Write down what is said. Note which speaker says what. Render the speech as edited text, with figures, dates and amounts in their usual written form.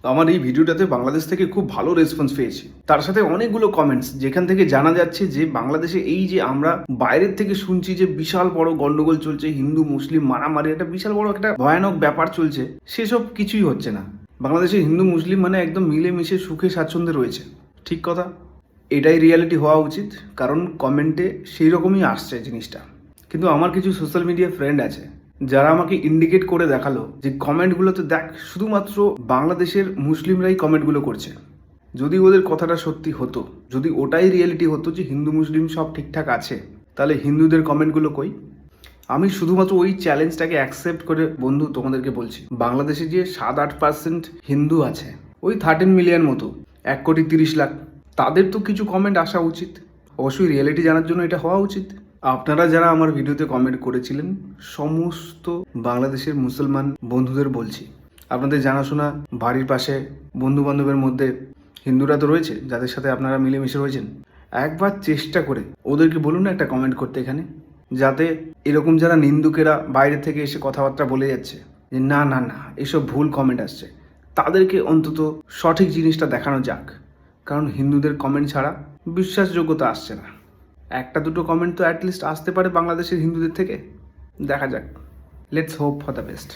Speaker 1: আমার এই ভিডিওটাতে বাংলাদেশ থেকে খুব ভালো রেসপন্স পেয়েছি, তার সাথে অনেকগুলো কমেন্টস যেখান থেকে জানা যাচ্ছে যে বাংলাদেশে এই যে আমরা বাইরের থেকে শুনছি যে বিশাল বড় গন্ডগোল চলছে, হিন্দু মুসলিম মারামারি, একটা বিশাল বড় একটা ভয়ানক ব্যাপার চলছে, সেসব কিছুই হচ্ছে না। বাংলাদেশে হিন্দু মুসলিম মানে একদম মিলেমিশে সুখে স্বাচ্ছন্দ্যে রয়েছে। ঠিক কথা, এটাই রিয়ালিটি হওয়া উচিত, কারণ কমেন্টে সেই রকমই আসছে জিনিসটা। কিন্তু আমার কিছু সোশ্যাল মিডিয়া ফ্রেন্ড আছে যারা আমাকে ইন্ডিকেট করে দেখালো যে কমেন্টগুলোতে দেখ শুধুমাত্র বাংলাদেশের মুসলিমরাই কমেন্টগুলো করছে। যদি ওদের কথাটা সত্যি হতো, যদি ওটাই রিয়েলিটি হতো যে হিন্দু মুসলিম সব ঠিকঠাক আছে, তাহলে হিন্দুদের কমেন্টগুলো কই? আমি শুধুমাত্র ওই চ্যালেঞ্জটাকে অ্যাকসেপ্ট করে বন্ধু তোমাদেরকে বলছি, বাংলাদেশে যে 7-8% হিন্দু আছে, ওই 13 মিলিয়ন মতো, 1,30,00,000, তাদের তো কিছু কমেন্ট আসা উচিত। অবশ্যই রিয়েলিটি জানার জন্য এটা হওয়া উচিত। আপনারা যারা আমার ভিডিওতে কমেন্ট করেছিলেন, সমস্ত বাংলাদেশের মুসলমান বন্ধুদের বলছি, আপনাদের জানাশোনা বাড়ির পাশে বন্ধু বান্ধবের মধ্যে হিন্দুরা তো রয়েছে, যাদের সাথে আপনারা মিলেমিশে রয়েছেন, একবার চেষ্টা করে ওদেরকে বলুন না একটা কমেন্ট করতে এখানে, যাতে এরকম যারা নিন্দুকেরা বাইরে থেকে এসে কথাবার্তা বলে যাচ্ছে যে না না না এসব ভুল কমেন্ট আসছে, তাদেরকে অন্তত সঠিক জিনিসটা দেখানো যাক। কারণ হিন্দুদের কমেন্ট ছাড়া বিশ্বাসযোগ্যতা আসছে না। একটা দুটো কমেন্ট তো অ্যাটলিস্ট আসতে পারে বাংলাদেশের হিন্দুদের থেকে, দেখা যাক। Let's hope for the best.